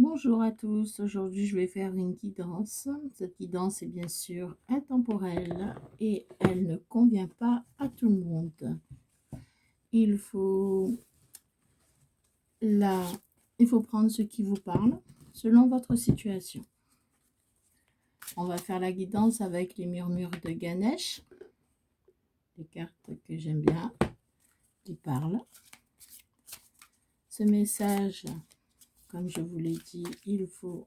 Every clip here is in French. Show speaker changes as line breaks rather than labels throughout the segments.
Bonjour à tous, aujourd'hui je vais faire une guidance. Cette guidance est bien sûr intemporelle et elle ne convient pas à tout le monde. Il faut, la... Il faut prendre ce qui vous parle selon votre situation. On va faire la guidance avec les murmures de Ganesh, des cartes que j'aime bien, qui parlent. Ce message, comme je vous l'ai dit, il faut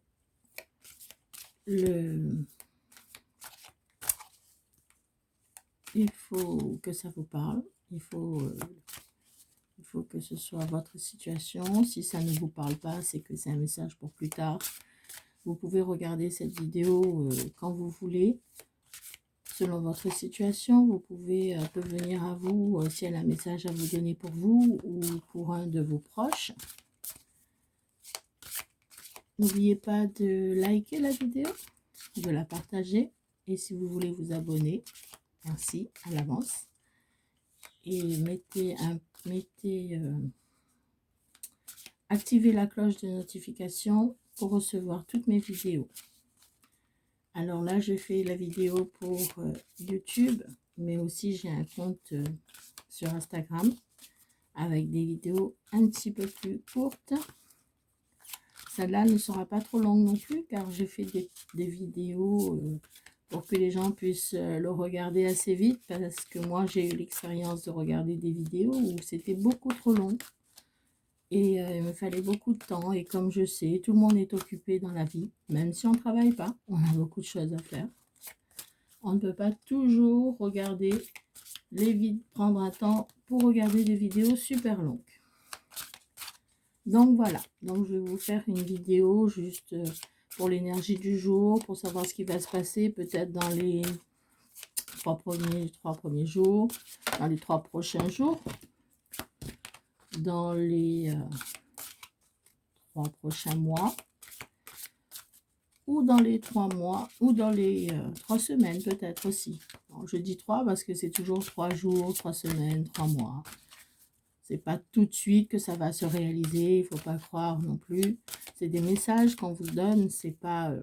que ça vous parle. Il faut que ce soit votre situation. Si ça ne vous parle pas, c'est que c'est un message pour plus tard. Vous pouvez regarder cette vidéo quand vous voulez, selon votre situation. Vous pouvez peut venir à vous si elle a un message à vous donner pour vous ou pour un de vos proches. N'oubliez pas de liker la vidéo, de la partager et si vous voulez vous abonner, merci à l'avance. Et activez la cloche de notification pour recevoir toutes mes vidéos. Alors là, je fais la vidéo pour YouTube, mais aussi j'ai un compte sur Instagram avec des vidéos un petit peu plus courtes. Celle-là ne sera pas trop longue non plus, car je fais des vidéos pour que les gens puissent le regarder assez vite, parce que moi, j'ai eu l'expérience de regarder des vidéos où c'était beaucoup trop long. Et il me fallait beaucoup de temps. Et comme je sais, tout le monde est occupé dans la vie. Même si on ne travaille pas, on a beaucoup de choses à faire. On ne peut pas toujours regarder prendre un temps pour regarder des vidéos super longues. Donc voilà. Donc je vais vous faire une vidéo juste pour l'énergie du jour, pour savoir ce qui va se passer peut-être dans les trois premiers jours, dans les 3 prochains jours, dans les 3 prochains mois, ou dans les 3 mois, ou dans les 3 semaines peut-être aussi. Alors, je dis 3 parce que c'est toujours 3 jours, 3 semaines, 3 mois. C'est pas tout de suite que ça va se réaliser, il faut pas croire non plus. C'est des messages qu'on vous donne, c'est pas...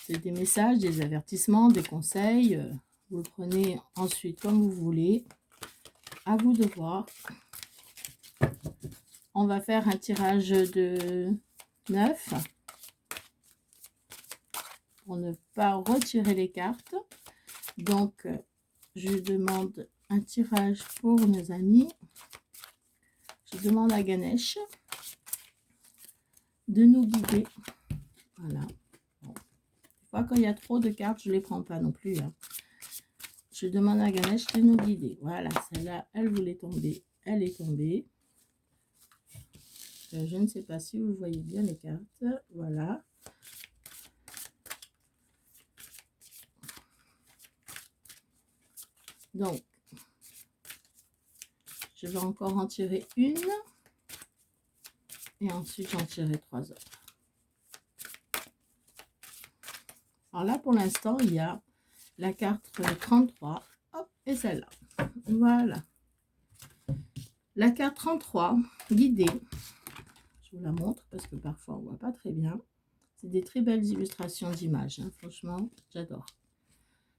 c'est des messages, des avertissements, des conseils. Vous le prenez ensuite comme vous voulez. À vous de voir. On va faire un tirage de 9 pour ne pas retirer les cartes. Donc, je demande un tirage pour nos amis. Je demande à Ganesh de nous guider. Voilà. Bon. Des fois, quand il y a trop de cartes, je ne les prends pas non plus. Hein. Je demande à Ganesh de nous guider. Voilà, celle-là, elle voulait tomber. Elle est tombée. Je ne sais pas si vous voyez bien les cartes. Voilà. Donc, je vais encore en tirer une. Et ensuite, j'en tirerai 3 autres. Alors là, pour l'instant, il y a la carte 33. Hop, et celle-là. Voilà. La carte 33, guidée. Je vous la montre parce que parfois, on ne voit pas très bien. C'est des très belles illustrations d'images. Hein. Franchement, j'adore.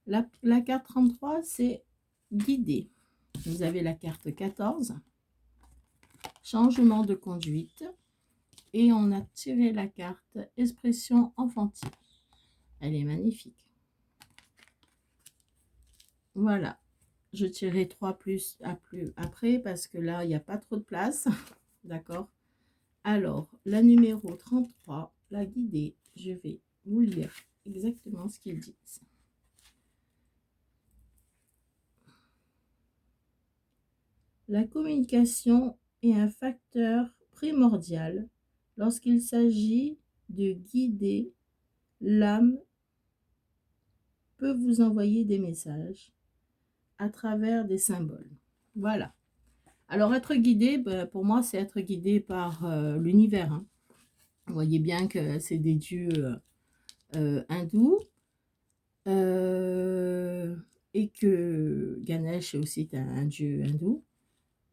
La carte 33, c'est guidée. Vous avez la carte 14, changement de conduite. Et on a tiré la carte expression enfantine. Elle est magnifique. Voilà. Je tirerai 3 plus après parce que là, il n'y a pas trop de place. D'accord. Alors, la numéro 33, la guidée, je vais vous lire exactement ce qu'ils disent. La communication est un facteur primordial lorsqu'il s'agit de guider. L'âme peut vous envoyer des messages à travers des symboles. Voilà. Alors, être guidé, pour moi, c'est être guidé par l'univers. Hein. Vous voyez bien que c'est des dieux hindous. Et que Ganesh est aussi un dieu hindou.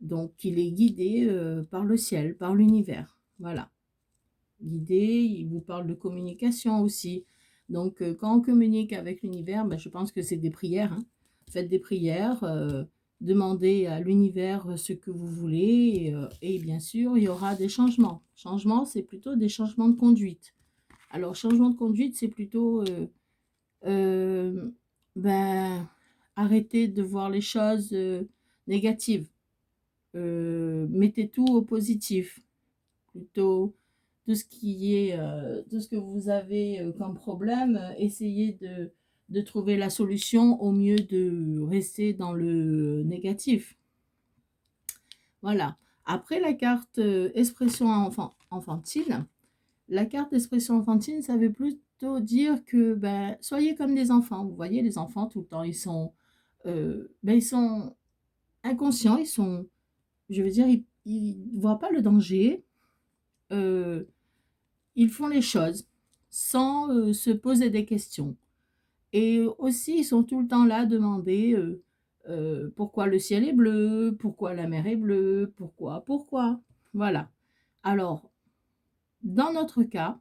Donc, il est guidé par le ciel, par l'univers. Voilà. guidés, ils vous parlent de communication aussi. Donc, quand on communique avec l'univers, ben, je pense que c'est des prières, hein. Faites des prières, demandez à l'univers ce que vous voulez, et bien sûr, il y aura des changements. Changements, c'est plutôt des changements de conduite. Alors, changement de conduite, c'est plutôt, ben, arrêtez de voir les choses négatives. Mettez tout au positif. Plutôt tout ce qui est, tout ce que vous avez comme problème, essayez de trouver la solution au mieux de rester dans le négatif. Voilà. Après la carte expression enfantine, la carte expression enfantine, ça veut plutôt dire que ben, soyez comme des enfants. Vous voyez, les enfants, tout le temps, ils sont inconscients, je veux dire, ils ne voient pas le danger. Euh, Ils font les choses sans se poser des questions. Et aussi, ils sont tout le temps là à demander pourquoi le ciel est bleu, pourquoi la mer est bleue, pourquoi. Voilà. Alors, dans notre cas,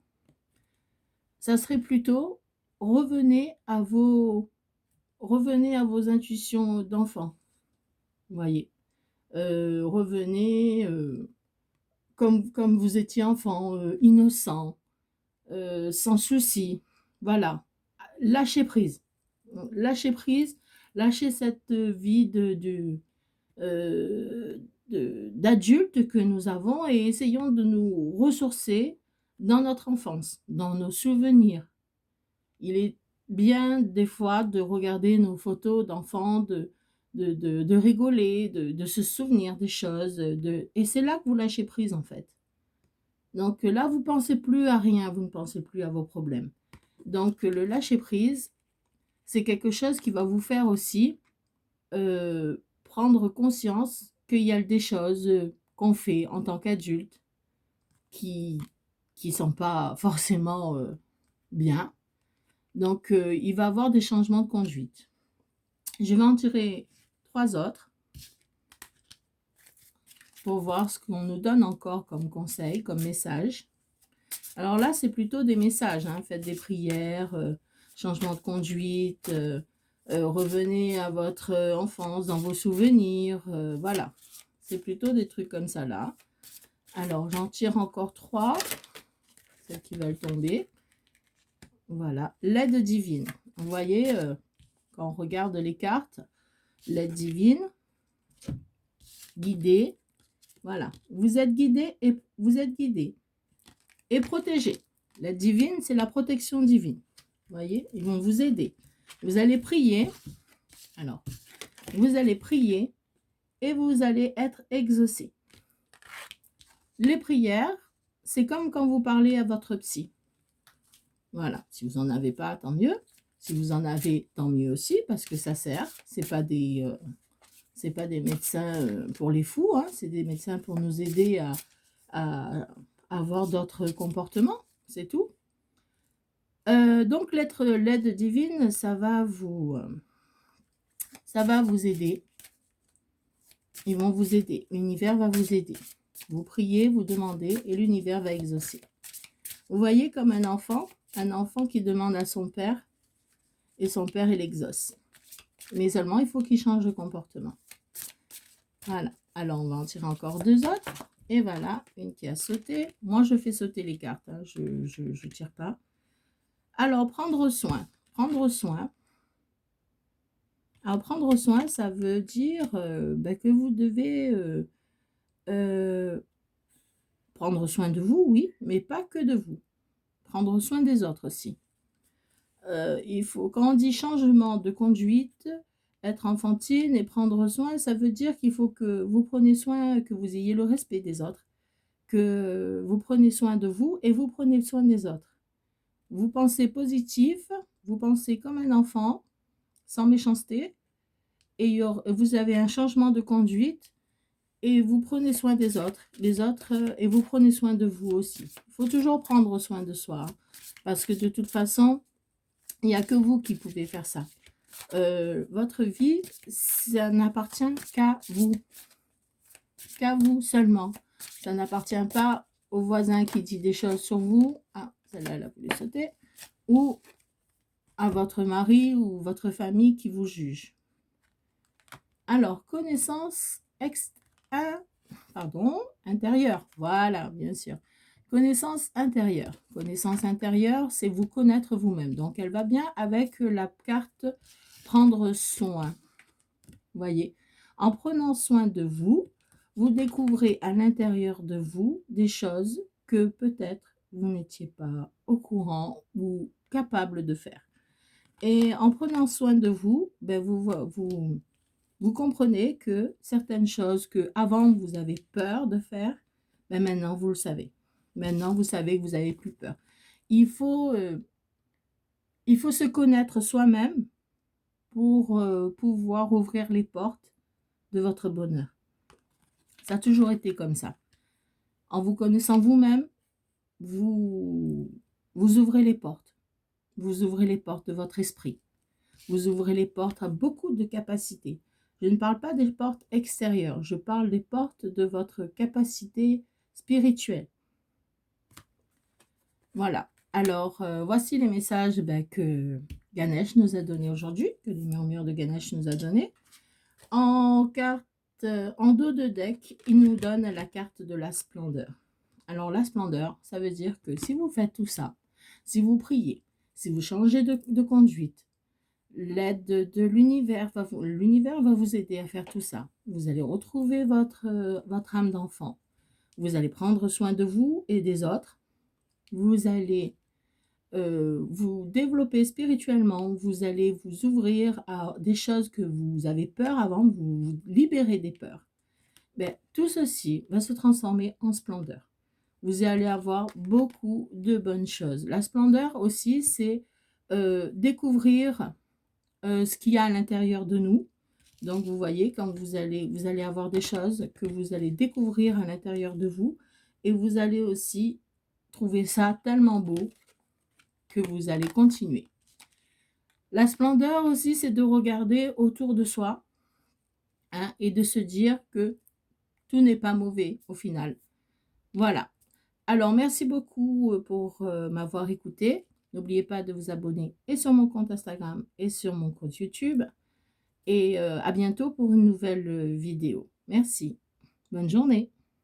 ça serait plutôt revenez à vos, revenez à vos intuitions d'enfant. Vous voyez. Revenez comme vous étiez enfant, innocent, sans souci. Voilà. Lâchez prise. Lâchez prise, lâchez cette vie d'adulte que nous avons et essayons de nous ressourcer dans notre enfance, dans nos souvenirs. Il est bien des fois de regarder nos photos d'enfants, de rigoler, de se souvenir des choses. Et c'est là que vous lâchez prise en fait. Donc là, vous ne pensez plus à rien, vous ne pensez plus à vos problèmes. Donc le lâcher prise, c'est quelque chose qui va vous faire aussi prendre conscience qu'il y a des choses qu'on fait en tant qu'adulte qui ne sont pas forcément bien. Donc, il va y avoir des changements de conduite. Je vais en tirer 3 autres pour voir ce qu'on nous donne encore comme conseil, comme message. Alors là, c'est plutôt des messages. Hein. Faites des prières, changement de conduite, revenez à votre enfance, dans vos souvenirs. Voilà. C'est plutôt des trucs comme ça là. Alors, j'en tire encore 3. Celles qui veulent tomber. Voilà. L'aide divine. Vous voyez, quand on regarde les cartes, l'aide divine, guidée. Voilà. Vous êtes guidé et protégé. L'aide divine, c'est la protection divine. Vous voyez, ils vont vous aider. Vous allez prier. Alors, vous allez prier et vous allez être exaucé. Les prières, c'est comme quand vous parlez à votre psy. Voilà, si vous n'en avez pas, tant mieux. Si vous en avez, tant mieux aussi, parce que ça sert. C'est pas des médecins pour les fous, hein. C'est des médecins pour nous aider à avoir d'autres comportements, c'est tout. Donc l'aide divine, ça va vous aider. Ils vont vous aider. L'univers va vous aider. Vous priez, vous demandez et l'univers va exaucer. Vous voyez comme un enfant qui demande à son père et son père, il exauce. Mais seulement, il faut qu'il change de comportement. Voilà. Alors, on va en tirer encore 2 autres. Et voilà, une qui a sauté. Moi, je fais sauter les cartes. Hein. Je ne tire pas. Alors, prendre soin. Prendre soin. Alors, prendre soin, ça veut dire que vous devez prendre soin de vous, oui, mais pas que de vous. Prendre soin des autres aussi. Il faut, quand on dit changement de conduite, être enfantine et prendre soin, ça veut dire qu'il faut que vous preniez soin, que vous ayez le respect des autres, que vous prenez soin de vous et vous prenez soin des autres. Vous pensez positif, vous pensez comme un enfant, sans méchanceté, et vous avez un changement de conduite et vous prenez soin des autres, et vous prenez soin de vous aussi. Il faut toujours prendre soin de soi, parce que de toute façon, il n'y a que vous qui pouvez faire ça. Votre vie, ça n'appartient qu'à vous seulement. Ça n'appartient pas au voisin qui dit des choses sur vous. Ah, celle-là, elle a voulu sauter. Ou à votre mari ou votre famille qui vous juge. Alors, connaissance intérieure. Voilà, bien sûr. Connaissance intérieure. Connaissance intérieure, c'est vous connaître vous-même. Donc, elle va bien avec la carte prendre soin. Voyez, en prenant soin de vous, vous découvrez à l'intérieur de vous des choses que peut-être vous n'étiez pas au courant ou capable de faire. Et en prenant soin de vous, ben vous comprenez que certaines choses que avant vous avez peur de faire, ben maintenant vous le savez. Maintenant vous savez que vous n'avez plus peur. Il faut se connaître soi-même pour pouvoir ouvrir les portes de votre bonheur. Ça a toujours été comme ça. En vous connaissant vous-même, vous ouvrez les portes. Vous ouvrez les portes de votre esprit. Vous ouvrez les portes à beaucoup de capacités. Je ne parle pas des portes extérieures, je parle des portes de votre capacité spirituelle. Voilà. Alors, voici les messages que Ganesh nous a donnés aujourd'hui, que les murmures de Ganesh nous a donnés. En dos de deck, il nous donne la carte de la splendeur. Alors, la splendeur, ça veut dire que si vous faites tout ça, si vous priez, si vous changez de conduite, l'aide de l'univers va vous aider à faire tout ça. Vous allez retrouver votre âme d'enfant. Vous allez prendre soin de vous et des autres. Vous allez vous développer spirituellement. Vous allez vous ouvrir à des choses que vous avez peur avant, vous libérer des peurs. Tout ceci va se transformer en splendeur. Vous allez avoir beaucoup de bonnes choses. La splendeur aussi, c'est découvrir ce qu'il y a à l'intérieur de nous. Donc, vous voyez, quand vous allez avoir des choses que vous allez découvrir à l'intérieur de vous et vous allez aussi trouver ça tellement beau que vous allez continuer. La splendeur aussi, c'est de regarder autour de soi et de se dire que tout n'est pas mauvais au final. Voilà. Alors, merci beaucoup pour m'avoir écouté. N'oubliez pas de vous abonner et sur mon compte Instagram et sur mon compte YouTube. Et à bientôt pour une nouvelle vidéo. Merci. Bonne journée.